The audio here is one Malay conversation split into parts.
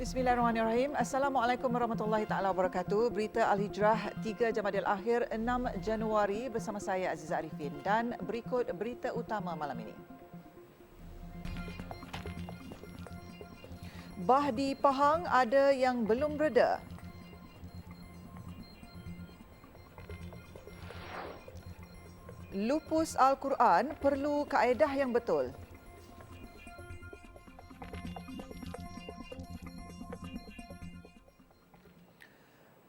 Bismillahirrahmanirrahim. Assalamualaikum warahmatullahi taala wabarakatuh. Berita Al-Hijrah 3 Jamadil Akhir 6 Januari bersama saya Aziza Arifin dan berikut berita utama malam ini. Bah di Pahang ada yang belum reda. Lupus Al-Quran perlu kaedah yang betul.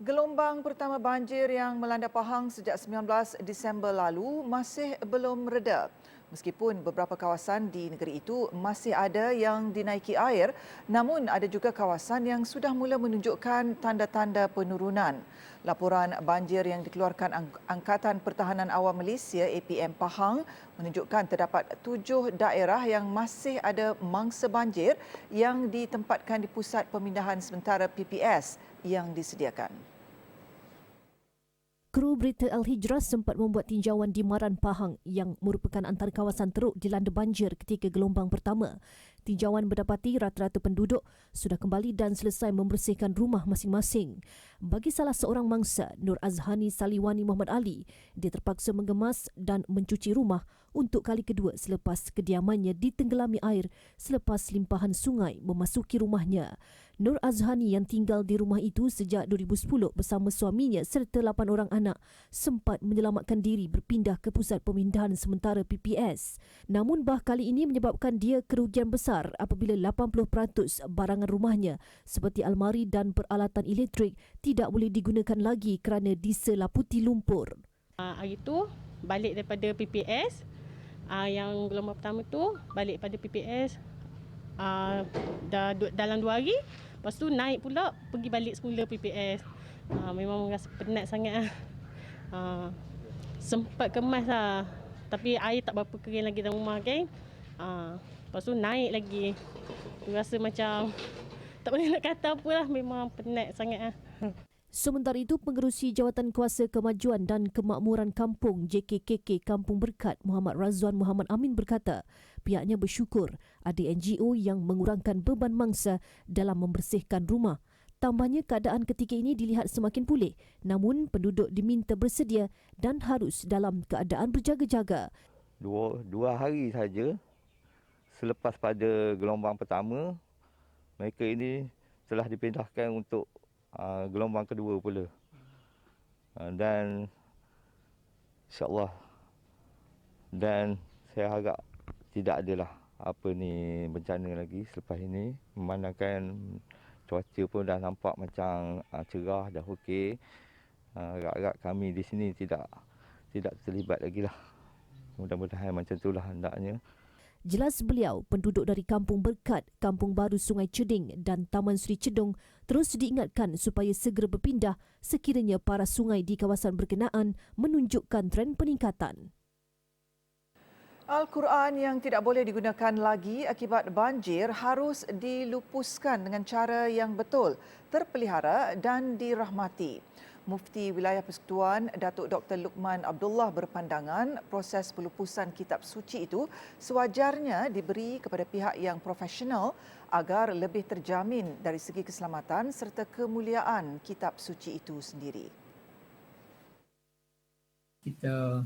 Gelombang pertama banjir yang melanda Pahang sejak 19 Disember lalu masih belum reda. Meskipun beberapa kawasan di negeri itu masih ada yang dinaiki air, namun ada juga kawasan yang sudah mula menunjukkan tanda-tanda penurunan. Laporan banjir yang dikeluarkan Angkatan Pertahanan Awam Malaysia APM Pahang menunjukkan terdapat 7 daerah yang masih ada mangsa banjir yang ditempatkan di pusat pemindahan sementara PPS yang disediakan. Kru berita Al-Hijrah sempat membuat tinjauan di Maran Pahang yang merupakan antara kawasan teruk dilanda banjir ketika gelombang pertama. Tinjauan mendapati rata-rata penduduk sudah kembali dan selesai membersihkan rumah masing-masing. Bagi salah seorang mangsa, Nur Azhani Saliwani Muhammad Ali, dia terpaksa mengemas dan mencuci rumah untuk kali kedua selepas kediamannya ditenggelami air selepas limpahan sungai memasuki rumahnya. Nur Azhani yang tinggal di rumah itu sejak 2010 bersama suaminya serta 8 orang anak sempat menyelamatkan diri berpindah ke pusat pemindahan sementara PPS. Namun bah kali ini menyebabkan dia kerugian besar apabila 80% barangan rumahnya seperti almari dan peralatan elektrik tidak boleh digunakan lagi kerana diselaputi lumpur. Hari itu balik daripada PPS, yang gelombang pertama tu balik pada PPS dalam 2 hari. Lepas tu naik pula pergi balik semula PPS. Memang rasa penat sangat. Sempat kemas lah. Tapi air tak berapa kering lagi dalam rumah kan. Lepas tu naik lagi. Tu rasa macam tak boleh nak kata apa lah. Memang penat sangat. Sementara itu, Pengerusi Jawatan Kuasa Kemajuan dan Kemakmuran Kampung JKKK Kampung Berkat Muhammad Razwan Muhammad Amin berkata pihaknya bersyukur ada NGO yang mengurangkan beban mangsa dalam membersihkan rumah. Tambahnya, keadaan ketika ini dilihat semakin pulih, namun penduduk diminta bersedia dan harus dalam keadaan berjaga-jaga. Dua hari saja selepas pada gelombang pertama, mereka ini telah dipindahkan untuk gelombang kedua pula. Dan insyaAllah, dan saya harap tidak adalah apa ni bencana lagi selepas ini, memandangkan cuaca pun dah nampak macam cerah, dah okey. Harap-harap kami di sini tidak terlibat lagi lah. Mudah-mudahan macam itulah hendaknya. Jelas beliau, penduduk dari Kampung Berkat, Kampung Baru Sungai Ceding dan Taman Sri Cedung terus diingatkan supaya segera berpindah sekiranya paras sungai di kawasan berkenaan menunjukkan tren peningkatan. Al-Quran yang tidak boleh digunakan lagi akibat banjir harus dilupuskan dengan cara yang betul, terpelihara dan dirahmati. Mufti Wilayah Persekutuan Datuk Dr. Luqman Abdullah berpandangan proses pelupusan kitab suci itu sewajarnya diberi kepada pihak yang profesional agar lebih terjamin dari segi keselamatan serta kemuliaan kitab suci itu sendiri. Kita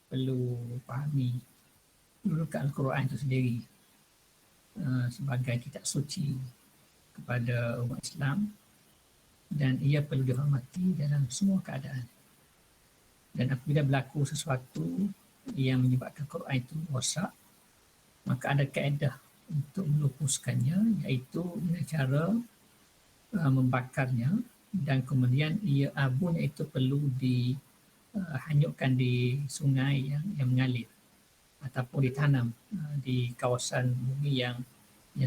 perlu fahami kedudukan Al-Quran itu sendiri sebagai kitab suci kepada umat Islam, dan ia perlu dihormati dalam semua keadaan. Dan apabila berlaku sesuatu yang menyebabkan Quran itu rosak, maka ada kaedah untuk melupuskannya, iaitu dengan cara membakarnya, dan kemudian abunya itu perlu dihanyutkan di sungai yang mengalir ataupun ditanam di kawasan bumi yang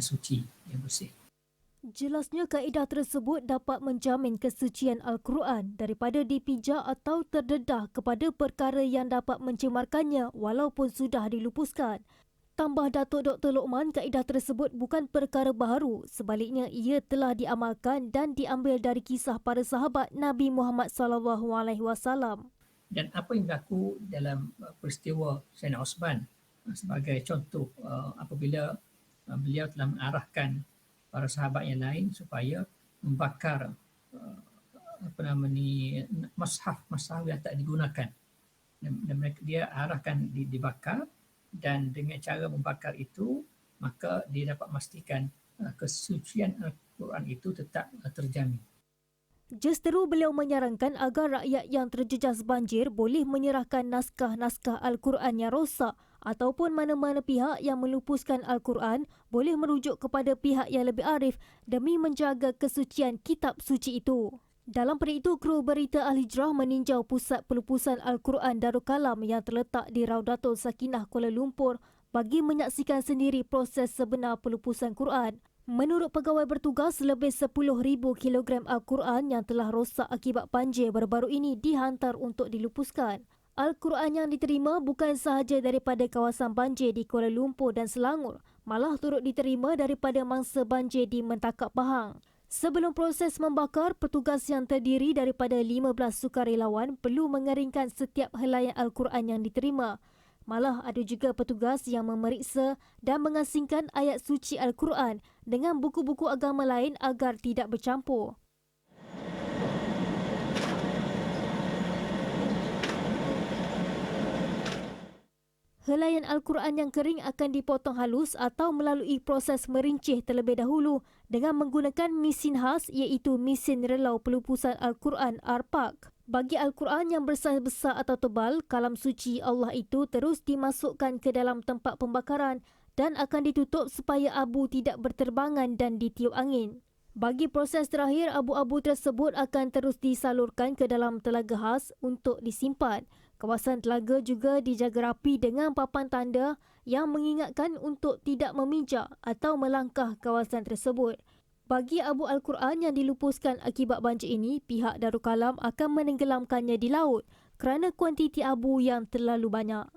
suci, yang bersih. Jelasnya kaedah tersebut dapat menjamin kesucian Al-Quran daripada dipijak atau terdedah kepada perkara yang dapat mencemarkannya walaupun sudah dilupuskan. Tambah Datuk Dr. Luqman, kaedah tersebut bukan perkara baharu. Sebaliknya, ia telah diamalkan dan diambil dari kisah para sahabat Nabi Muhammad SAW. Dan apa yang berlaku dalam peristiwa Sayyidina Osman sebagai contoh apabila beliau telah mengarahkan para sahabat yang lain supaya membakar mushaf yang tak digunakan. Dan mereka dia arahkan dibakar, dan dengan cara membakar itu maka dia dapat memastikan kesucian Al-Quran itu tetap terjamin. Justeru beliau menyarankan agar rakyat yang terjejas banjir boleh menyerahkan naskah-naskah Al-Quran yang rosak ataupun mana-mana pihak yang melupuskan Al-Quran boleh merujuk kepada pihak yang lebih arif demi menjaga kesucian kitab suci itu. Dalam pada itu, kru berita Al-Hijrah meninjau pusat pelupusan Al-Quran Darul Kalam yang terletak di Raudatul Sakinah, Kuala Lumpur bagi menyaksikan sendiri proses sebenar pelupusan Quran. Menurut pegawai bertugas, lebih 10,000 kilogram Al-Quran yang telah rosak akibat banjir baru-baru ini dihantar untuk dilupuskan. Al-Quran yang diterima bukan sahaja daripada kawasan banjir di Kuala Lumpur dan Selangor, malah turut diterima daripada mangsa banjir di Mentakap Pahang. Sebelum proses membakar, petugas yang terdiri daripada 15 sukarelawan perlu mengeringkan setiap helaian Al-Quran yang diterima. Malah ada juga petugas yang memeriksa dan mengasingkan ayat suci Al-Quran dengan buku-buku agama lain agar tidak bercampur. Helaian Al-Quran yang kering akan dipotong halus atau melalui proses merincih terlebih dahulu dengan menggunakan mesin khas iaitu mesin relau pelupusan Al-Quran RPAC. Bagi Al-Quran yang bersaiz besar atau tebal, kalam suci Allah itu terus dimasukkan ke dalam tempat pembakaran dan akan ditutup supaya abu tidak berterbangan dan ditiup angin. Bagi proses terakhir, abu-abu tersebut akan terus disalurkan ke dalam telaga khas untuk disimpan. Kawasan telaga juga dijaga rapi dengan papan tanda yang mengingatkan untuk tidak memijak atau melangkah kawasan tersebut. Bagi abu Al-Quran yang dilupuskan akibat banjir ini, pihak Darul Kalam akan menenggelamkannya di laut kerana kuantiti abu yang terlalu banyak.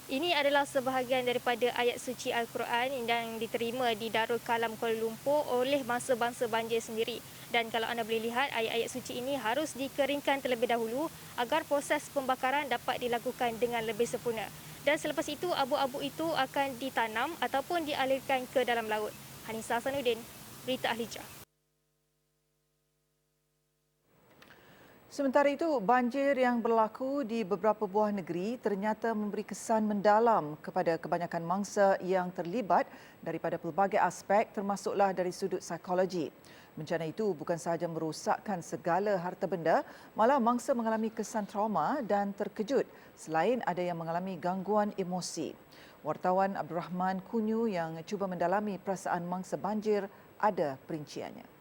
Ini adalah sebahagian daripada ayat suci Al-Quran yang diterima di Darul Kalam Kuala Lumpur oleh bangsa-bangsa banjir sendiri. Dan kalau anda boleh lihat, ayat-ayat suci ini harus dikeringkan terlebih dahulu agar proses pembakaran dapat dilakukan dengan lebih sempurna. Dan selepas itu, abu-abu itu akan ditanam ataupun dialirkan ke dalam laut. Hanisa Hasanuddin, Berita Al-Hijrah. Sementara itu, banjir yang berlaku di beberapa buah negeri ternyata memberi kesan mendalam kepada kebanyakan mangsa yang terlibat daripada pelbagai aspek termasuklah dari sudut psikologi. Bencana itu bukan sahaja merosakkan segala harta benda, malah mangsa mengalami kesan trauma dan terkejut selain ada yang mengalami gangguan emosi. Wartawan Abdul Rahman Kunyu yang cuba mendalami perasaan mangsa banjir ada perinciannya.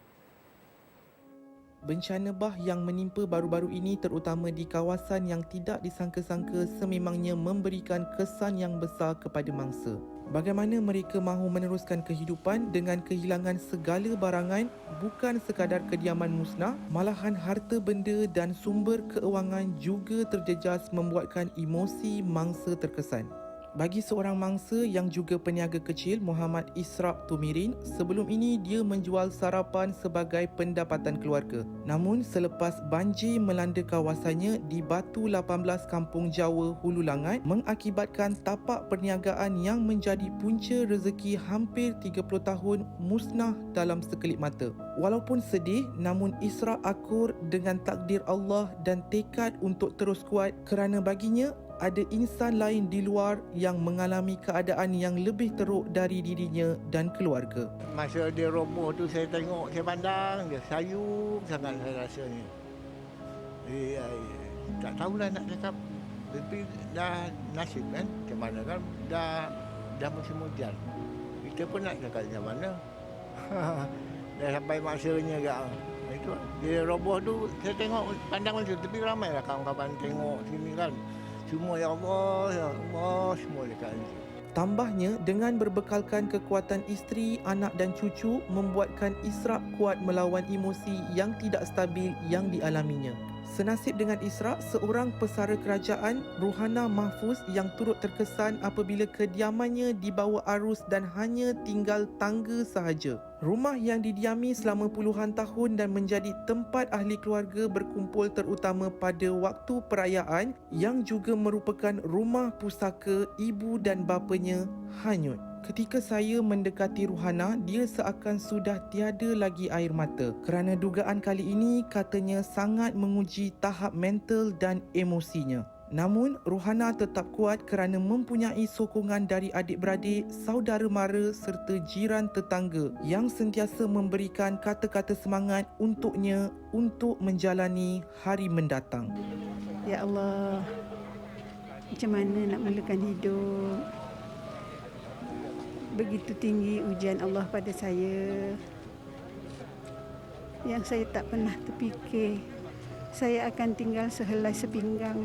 Bencana bah yang menimpa baru-baru ini terutama di kawasan yang tidak disangka-sangka sememangnya memberikan kesan yang besar kepada mangsa. Bagaimana mereka mahu meneruskan kehidupan dengan kehilangan segala barangan, bukan sekadar kediaman musnah, malahan harta benda dan sumber keuangan juga terjejas membuatkan emosi mangsa terkesan. Bagi seorang mangsa yang juga peniaga kecil, Muhammad Israq Tumirin, sebelum ini dia menjual sarapan sebagai pendapatan keluarga. Namun selepas banjir melanda kawasannya di Batu 18 Kampung Jawa Hulu Langat mengakibatkan tapak perniagaan yang menjadi punca rezeki hampir 30 tahun musnah dalam sekelip mata. Walaupun sedih, namun Israq akur dengan takdir Allah dan tekad untuk terus kuat kerana baginya ada insan lain di luar yang mengalami keadaan yang lebih teruk dari dirinya dan keluarga. Masa dia roboh tu saya tengok, saya pandang, dia sayang sangat saya rasanya. Tak tahulah nak cakap. Tapi dah nasib kan, macam mana kan, dah musim hujan. Kita pun nak cakap macam mana. Dah sampai masanya ke. Itu dia roboh tu saya tengok, pandang macam tu. Tapi ramailah kawan-kawan tengok sini kan. Semua ya Allah, semua dekat sini. Tambahnya, dengan berbekalkan kekuatan isteri, anak dan cucu membuatkan Israq kuat melawan emosi yang tidak stabil yang dialaminya. Senasib dengan Israq, seorang pesara kerajaan, Ruhana Mahfuz yang turut terkesan apabila kediamannya dibawa arus dan hanya tinggal tangga sahaja. Rumah yang didiami selama puluhan tahun dan menjadi tempat ahli keluarga berkumpul terutama pada waktu perayaan yang juga merupakan rumah pusaka ibu dan bapanya hanyut. Ketika saya mendekati Ruhana, dia seakan sudah tiada lagi air mata kerana dugaan kali ini katanya sangat menguji tahap mental dan emosinya. Namun, Ruhana tetap kuat kerana mempunyai sokongan dari adik-beradik, saudara mara serta jiran tetangga yang sentiasa memberikan kata-kata semangat untuknya untuk menjalani hari mendatang. Ya Allah, macam mana nak mulakan hidup? Begitu tinggi ujian Allah pada saya yang saya tak pernah terfikir saya akan tinggal sehelai sepinggang.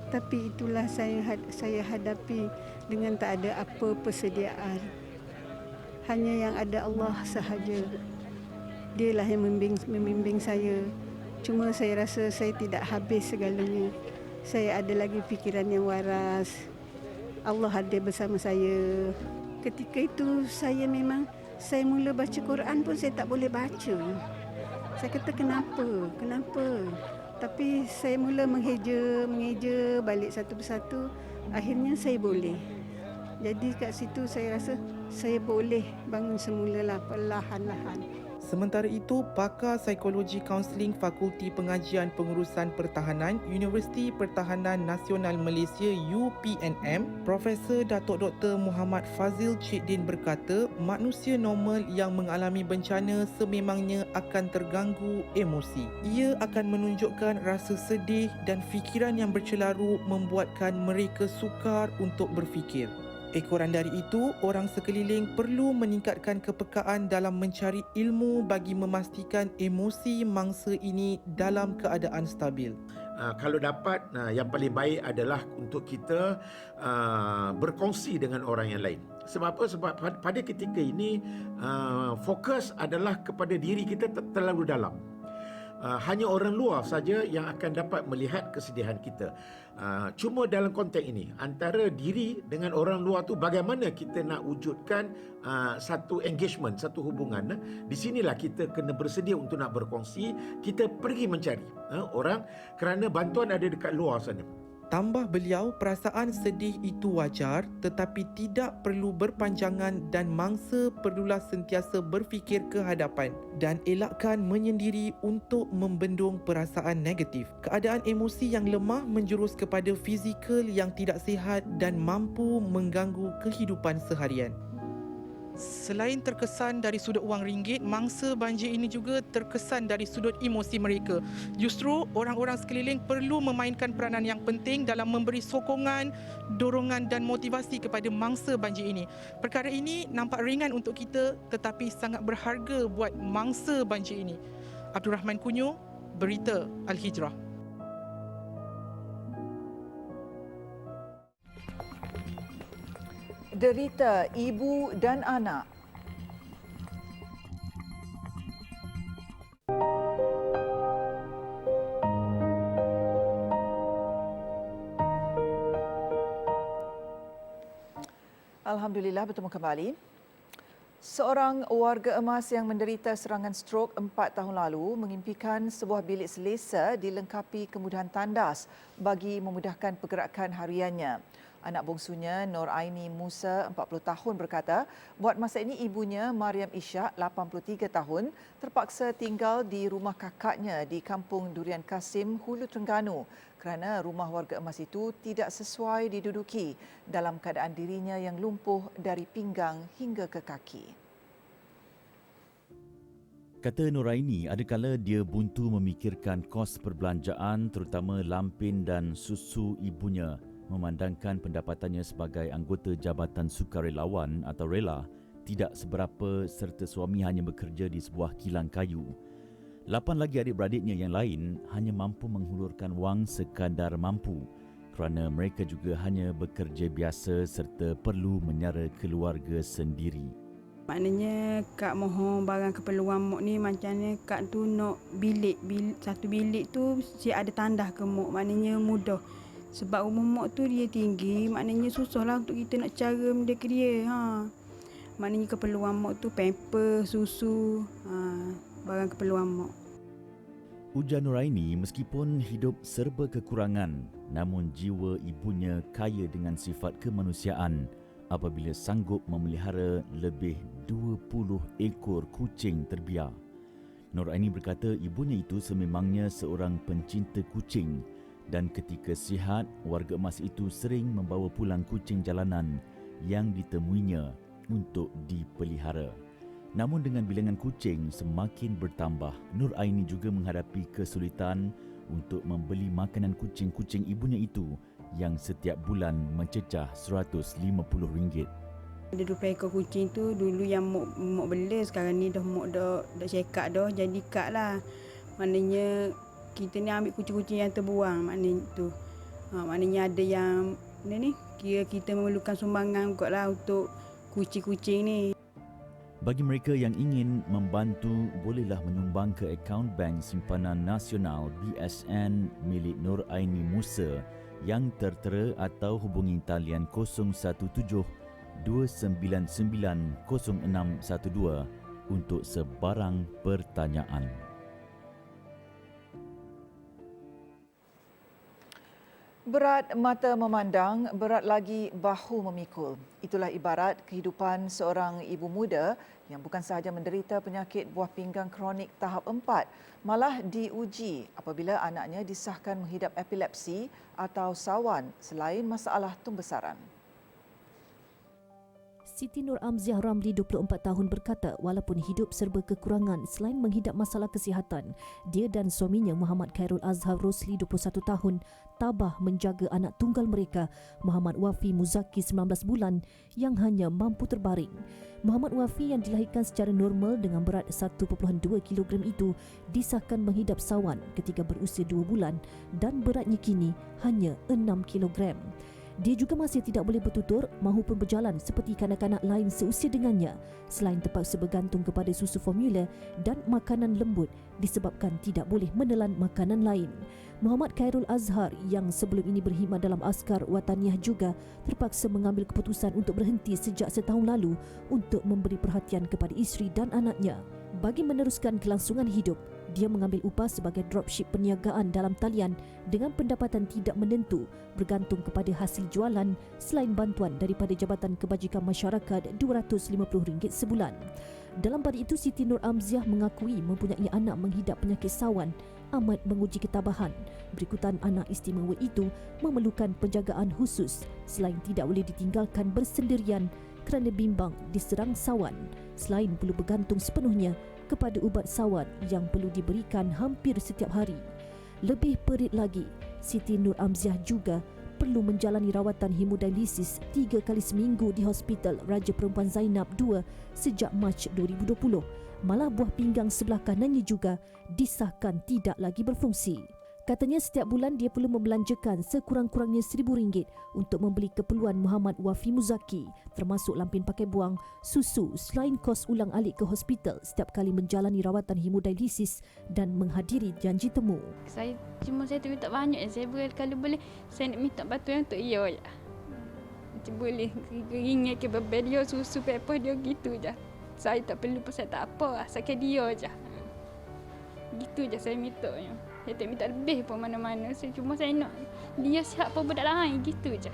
Tapi itulah saya hadapi dengan tak ada apa persediaan. Hanya yang ada Allah sahaja. Dialah yang membimbing saya. Cuma saya rasa saya tidak habis segalanya. Saya ada lagi fikiran yang waras. Allah ada bersama saya. Ketika itu saya mula baca Quran pun saya tak boleh baca. Saya kata kenapa? Tapi saya mula mengeja balik satu persatu. Akhirnya saya boleh. Jadi kat situ saya rasa saya boleh bangun semula lah perlahan-lahan. Sementara itu, pakar psikologi kaunseling Fakulti Pengajian Pengurusan Pertahanan Universiti Pertahanan Nasional Malaysia UPNM, Profesor Datuk Dr. Muhammad Fazil Cik Din berkata, manusia normal yang mengalami bencana sememangnya akan terganggu emosi. Ia akan menunjukkan rasa sedih dan fikiran yang bercelaru membuatkan mereka sukar untuk berfikir. Ekoran dari itu, orang sekeliling perlu meningkatkan kepekaan dalam mencari ilmu bagi memastikan emosi mangsa ini dalam keadaan stabil. Kalau dapat, yang paling baik adalah untuk kita berkongsi dengan orang yang lain. Sebab apa? Sebab pada ketika ini fokus adalah kepada diri kita terlalu dalam. Hanya orang luar saja yang akan dapat melihat kesedihan kita. Cuma dalam konteks ini, antara diri dengan orang luar tu bagaimana kita nak wujudkan satu engagement, satu hubungan. Di sinilah kita kena bersedia untuk nak berkongsi. Kita pergi mencari orang kerana bantuan ada dekat luar sana. Tambah beliau, perasaan sedih itu wajar tetapi tidak perlu berpanjangan dan mangsa perlulah sentiasa berfikir ke hadapan dan elakkan menyendiri untuk membendung perasaan negatif. Keadaan emosi yang lemah menjurus kepada fizikal yang tidak sihat dan mampu mengganggu kehidupan seharian. Selain terkesan dari sudut wang ringgit, mangsa banjir ini juga terkesan dari sudut emosi mereka. Justru orang-orang sekeliling perlu memainkan peranan yang penting dalam memberi sokongan, dorongan dan motivasi kepada mangsa banjir ini. Perkara ini nampak ringan untuk kita tetapi sangat berharga buat mangsa banjir ini. Abdul Rahman Kunyo, Berita Al-Hijrah. Derita ibu dan anak. Alhamdulillah bertemu kembali. Seorang warga emas yang menderita serangan strok 4 tahun lalu mengimpikan sebuah bilik selesa dilengkapi kemudahan tandas bagi memudahkan pergerakan hariannya. Anak bongsunya Nur Aini Musa 40 tahun berkata, buat masa ini ibunya Mariam Ishak 83 tahun terpaksa tinggal di rumah kakaknya di Kampung Durian Kasim, Hulu Terengganu kerana rumah warga emas itu tidak sesuai diduduki dalam keadaan dirinya yang lumpuh dari pinggang hingga ke kaki. Kata Nuraini, adakala dia buntu memikirkan kos perbelanjaan terutama lampin dan susu ibunya, memandangkan pendapatannya sebagai anggota Jabatan Sukarelawan atau Rela tidak seberapa serta suami hanya bekerja di sebuah kilang kayu. 8 lagi adik-beradiknya yang lain hanya mampu menghulurkan wang sekadar mampu kerana mereka juga hanya bekerja biasa serta perlu menyara keluarga sendiri. Maknanya Kak mohon barang keperluan Mok ni macamnya Kak tu nak satu bilik tu si ada tandah ke Mok, maknanya mudah. Sebab rumah Mok tu dia tinggi, maknanya susahlah untuk kita nak cara benda ke dia. Maknanya keperluan Mok tu pamper, susu, barang keperluan Mok. Ujar Nuraini, meskipun hidup serba kekurangan, namun jiwa ibunya kaya dengan sifat kemanusiaan. apabila sanggup memelihara lebih 20 ekor kucing terbiar. Nur Aini berkata ibunya itu sememangnya seorang pencinta kucing dan ketika sihat, warga emas itu sering membawa pulang kucing jalanan yang ditemuinya untuk dipelihara. Namun dengan bilangan kucing semakin bertambah, Nur Aini juga menghadapi kesulitan untuk membeli makanan kucing-kucing ibunya itu yang setiap bulan mencecah RM150. Ada 20 ekor kucing tu dulu yang mok bela, sekarang ni dah cekak dah jadi kad lah. Maknanya kita ni ambil kucing-kucing yang terbuang maknanya tu. Maknanya ada yang ni kira kita memerlukan sumbangan kot lah untuk kucing-kucing ni. Bagi mereka yang ingin membantu, bolehlah menyumbang ke akaun Bank Simpanan Nasional BSN milik Nur Aini Musa yang tertera atau hubungi talian 017 299 0612 untuk sebarang pertanyaan. Berat mata memandang, berat lagi bahu memikul. Itulah ibarat kehidupan seorang ibu muda yang bukan sahaja menderita penyakit buah pinggang kronik tahap 4, malah diuji apabila anaknya disahkan menghidap epilepsi atau sawan selain masalah tumbesaran. Siti Nur Amziah Ramli, 24 tahun berkata walaupun hidup serba kekurangan selain menghidap masalah kesihatan, dia dan suaminya Muhammad Khairul Azhar Rosli, 21 tahun, tabah menjaga anak tunggal mereka, Muhammad Wafi Muzaki, 19 bulan, yang hanya mampu terbaring. Muhammad Wafi yang dilahirkan secara normal dengan berat 1.2 kg itu disahkan menghidap sawan ketika berusia 2 bulan dan beratnya kini hanya 6 kg. Dia juga masih tidak boleh bertutur mahupun berjalan seperti kanak-kanak lain seusia dengannya, selain terpaksa bergantung kepada susu formula dan makanan lembut disebabkan tidak boleh menelan makanan lain. Muhammad Khairul Azhar yang sebelum ini berkhidmat dalam Askar Wataniah juga terpaksa mengambil keputusan untuk berhenti sejak setahun lalu untuk memberi perhatian kepada isteri dan anaknya. Bagi meneruskan kelangsungan hidup, dia mengambil upah sebagai dropship perniagaan dalam talian dengan pendapatan tidak menentu bergantung kepada hasil jualan selain bantuan daripada Jabatan Kebajikan Masyarakat RM250 sebulan. Dalam pada itu, Siti Nur Amziah mengakui mempunyai anak menghidap penyakit sawan amat menguji ketabahan. Berikutan anak istimewa itu memerlukan penjagaan khusus selain tidak boleh ditinggalkan bersendirian kerana bimbang diserang sawan, selain perlu bergantung sepenuhnya kepada ubat sawan yang perlu diberikan hampir setiap hari. Lebih perit lagi, Siti Nur Amziah juga perlu menjalani rawatan hemodialisis 3 kali seminggu di Hospital Raja Perempuan Zainab II sejak Mac 2020. Malah buah pinggang sebelah kanannya juga disahkan tidak lagi berfungsi. Katanya setiap bulan dia perlu membelanjakan sekurang-kurangnya RM1,000 untuk membeli keperluan Muhammad Wafi Muzaki, termasuk lampin pakai buang, susu, selain kos ulang alik ke hospital setiap kali menjalani rawatan hemodialisis dan menghadiri janji temu. Saya minta banyak. Kalau boleh saya nak minta bantuan untuk ia je. Macam boleh ringat ke beban dia, susu pepper dia gitu je. Saya tak perlu pun, saya tak apa, asalkan dia je. Gitu je saya minta. Saya tak minta lebih pun mana-mana. Cuma saya nak dia sihat pun budak lain, gitu je.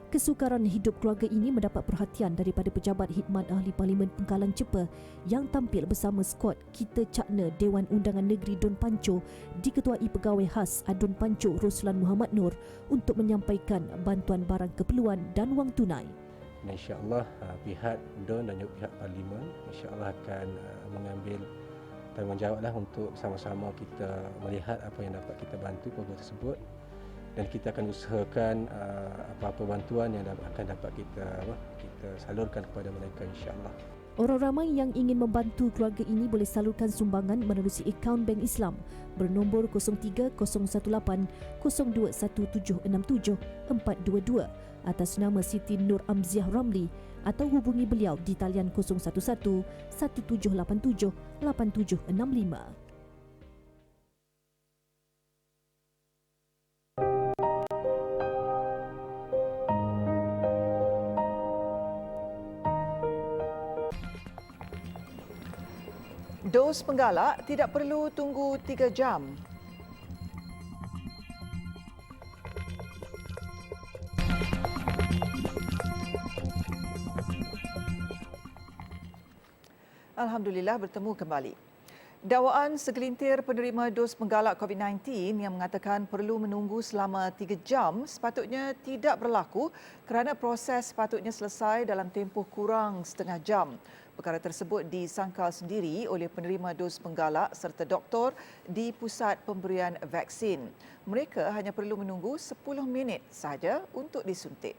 Kesukaran hidup keluarga ini mendapat perhatian daripada pejabat khidmat ahli Parlimen Pengkalan Cepa yang tampil bersama skuad Kita Cakna Dewan Undangan Negeri Don Panco diketuai Pegawai Khas Adun Panco Roslan Muhammad Nur untuk menyampaikan bantuan barang keperluan dan wang tunai. InsyaAllah pihak Don dan juga pihak Parlimen insyaAllah akan mengambil tanggungjawablah untuk bersama-sama kita melihat apa yang dapat kita bantu program tersebut, dan kita akan usahakan apa-apa bantuan yang akan dapat kita salurkan kepada mereka insya-Allah. Orang ramai yang ingin membantu keluarga ini boleh salurkan sumbangan menerusi akaun Bank Islam bernombor 030180216767 atas nama Siti Nur Amziah Ramli atau hubungi beliau di talian 011 1787 8765. Dos penggalak tidak perlu tunggu 3 jam. Alhamdulillah bertemu kembali. Dakwaan segelintir penerima dos penggalak COVID-19 yang mengatakan perlu menunggu selama 3 jam sepatutnya tidak berlaku kerana proses sepatutnya selesai dalam tempoh kurang setengah jam. Perkara tersebut disangkal sendiri oleh penerima dos penggalak serta doktor di pusat pemberian vaksin. Mereka hanya perlu menunggu 10 minit sahaja untuk disuntik.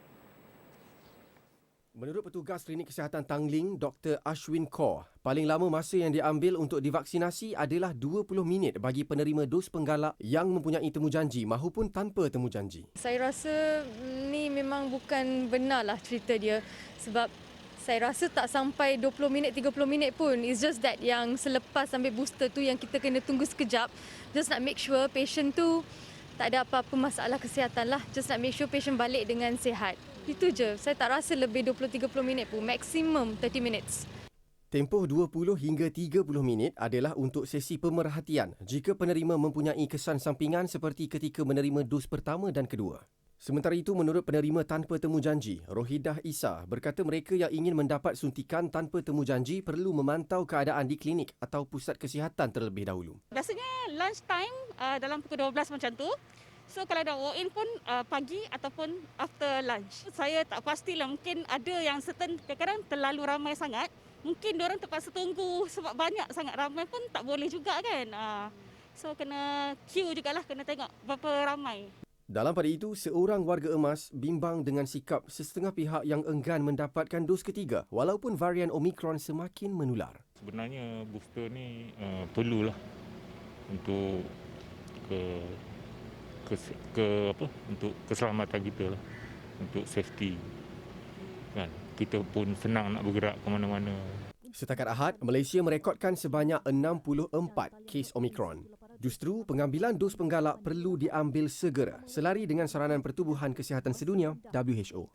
Menurut petugas klinik kesihatan Tangling, Dr. Ashwin Kaur, paling lama masa yang diambil untuk divaksinasi adalah 20 minit bagi penerima dos penggalak yang mempunyai temujanji mahupun tanpa temujanji. Saya rasa ni memang bukan benarlah cerita dia sebab saya rasa tak sampai 20 minit, 30 minit pun. It's just that yang selepas ambil booster tu yang kita kena tunggu sekejap. Just nak make sure patient tu tak ada apa-apa masalah kesihatan lah. Just nak make sure patient balik dengan sihat. Itu je. Saya tak rasa lebih 20-30 minit pun. Maximum 30 minutes. Tempoh 20 hingga 30 minit adalah untuk sesi pemerhatian jika penerima mempunyai kesan sampingan seperti ketika menerima dos pertama dan kedua. Sementara itu, menurut penerima tanpa temujanji, Rohidah Isa berkata mereka yang ingin mendapat suntikan tanpa temujanji perlu memantau keadaan di klinik atau pusat kesihatan terlebih dahulu. Biasanya lunch time dalam pukul 12 macam tu. So kalau dah walk in pun pagi ataupun after lunch. Saya tak pastilah, mungkin ada yang certain kadang-kadang terlalu ramai sangat. Mungkin diorang terpaksa tunggu sebab banyak sangat ramai pun tak boleh juga kan. So kena queue jugalah, kena tengok berapa ramai. Dalam pada itu, seorang warga emas bimbang dengan sikap sesetengah pihak yang enggan mendapatkan dos ketiga walaupun varian Omicron semakin menular. Sebenarnya booster ni perlulah untuk untuk keselamatan kita lah, untuk safety kan, kita pun senang nak bergerak ke mana-mana. Setakat Ahad, Malaysia merekodkan sebanyak 64 kes Omicron. Justru pengambilan dos penggalak perlu diambil segera selari dengan saranan Pertubuhan Kesihatan Sedunia WHO.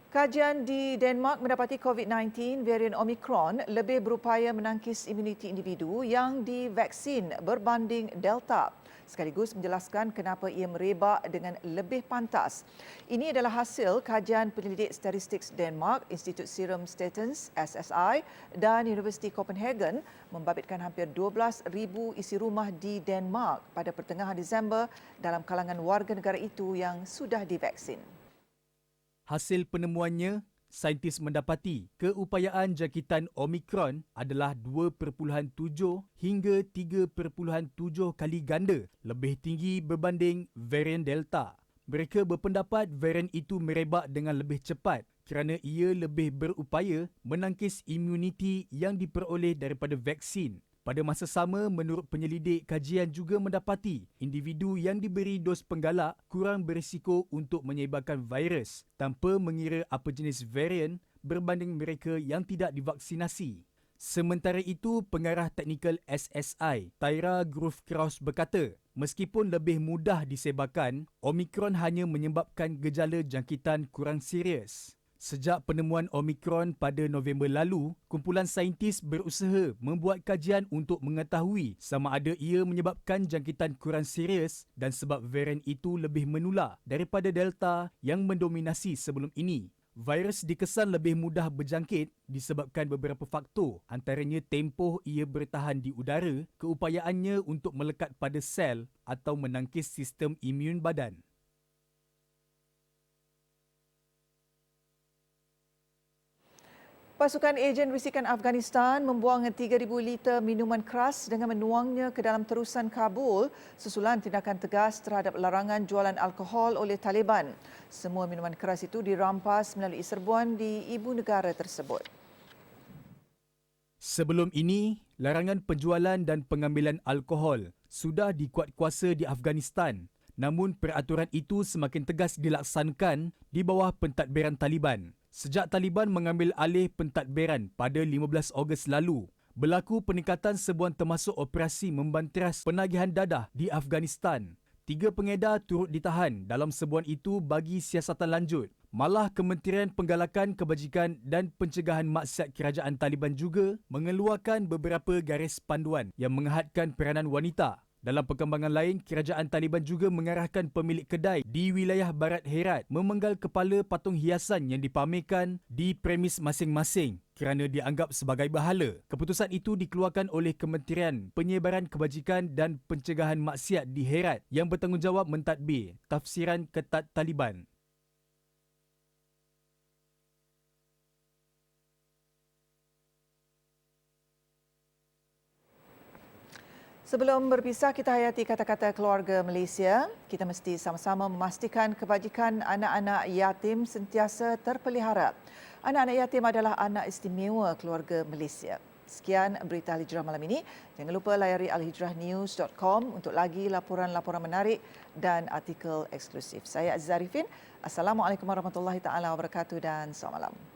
Kajian di Denmark mendapati COVID-19 varian Omicron lebih berupaya menangkis imuniti individu yang divaksin berbanding Delta, sekaligus menjelaskan kenapa ia merebak dengan lebih pantas. Ini adalah hasil kajian penyelidik statistik Denmark, Institut Serum Statens SSI dan Universiti Copenhagen membabitkan hampir 12,000 isi rumah di Denmark pada pertengahan Disember dalam kalangan warga negara itu yang sudah divaksin. Hasil penemuannya, saintis mendapati keupayaan jangkitan Omicron adalah 2.7 hingga 3.7 kali ganda lebih tinggi berbanding varian Delta. Mereka berpendapat varian itu merebak dengan lebih cepat kerana ia lebih berupaya menangkis imuniti yang diperoleh daripada vaksin. Pada masa sama, menurut penyelidik, kajian juga mendapati individu yang diberi dos penggalak kurang berisiko untuk menyebarkan virus tanpa mengira apa jenis varian berbanding mereka yang tidak divaksinasi. Sementara itu, pengarah teknikal SSI, Tyra Grove-Krause berkata, meskipun lebih mudah disebarkan, Omicron hanya menyebabkan gejala jangkitan kurang serius. Sejak penemuan Omicron pada November lalu, kumpulan saintis berusaha membuat kajian untuk mengetahui sama ada ia menyebabkan jangkitan kurang serius dan sebab varian itu lebih menular daripada Delta yang mendominasi sebelum ini. Virus dikesan lebih mudah berjangkit disebabkan beberapa faktor, antaranya tempoh ia bertahan di udara, keupayaannya untuk melekat pada sel atau menangkis sistem imun badan. Pasukan ejen risikan Afghanistan membuang 3,000 liter minuman keras dengan menuangnya ke dalam terusan Kabul susulan tindakan tegas terhadap larangan jualan alkohol oleh Taliban. Semua minuman keras itu dirampas melalui serbuan di ibu negara tersebut. Sebelum ini, larangan penjualan dan pengambilan alkohol sudah dikuatkuasa di Afghanistan. Namun peraturan itu semakin tegas dilaksanakan di bawah pentadbiran Taliban. Sejak Taliban mengambil alih pentadbiran pada 15 Ogos lalu, berlaku peningkatan serbuan termasuk operasi membanteras penagihan dadah di Afghanistan. 3 pengedar turut ditahan dalam serbuan itu bagi siasatan lanjut. Malah Kementerian Penggalakan Kebajikan dan Pencegahan Maksiat Kerajaan Taliban juga mengeluarkan beberapa garis panduan yang mengehadkan peranan wanita Dalam perkembangan lain, kerajaan Taliban juga mengarahkan pemilik kedai di wilayah Barat Herat memenggal kepala patung hiasan yang dipamerkan di premis masing-masing kerana dianggap sebagai bahala. Keputusan itu dikeluarkan oleh Kementerian Penyebaran Kebajikan dan Pencegahan Maksiat di Herat yang bertanggungjawab mentadbir tafsiran ketat Taliban. Sebelum berpisah, kita hayati kata-kata keluarga Malaysia. Kita mesti sama-sama memastikan kebajikan anak-anak yatim sentiasa terpelihara. Anak-anak yatim adalah anak istimewa keluarga Malaysia. Sekian berita Al-Hijrah malam ini. Jangan lupa layari alhijrahnews.com untuk lagi laporan-laporan menarik dan artikel eksklusif. Saya Aziza Arifin. Assalamualaikum warahmatullahi taala wabarakatuh dan selamat malam.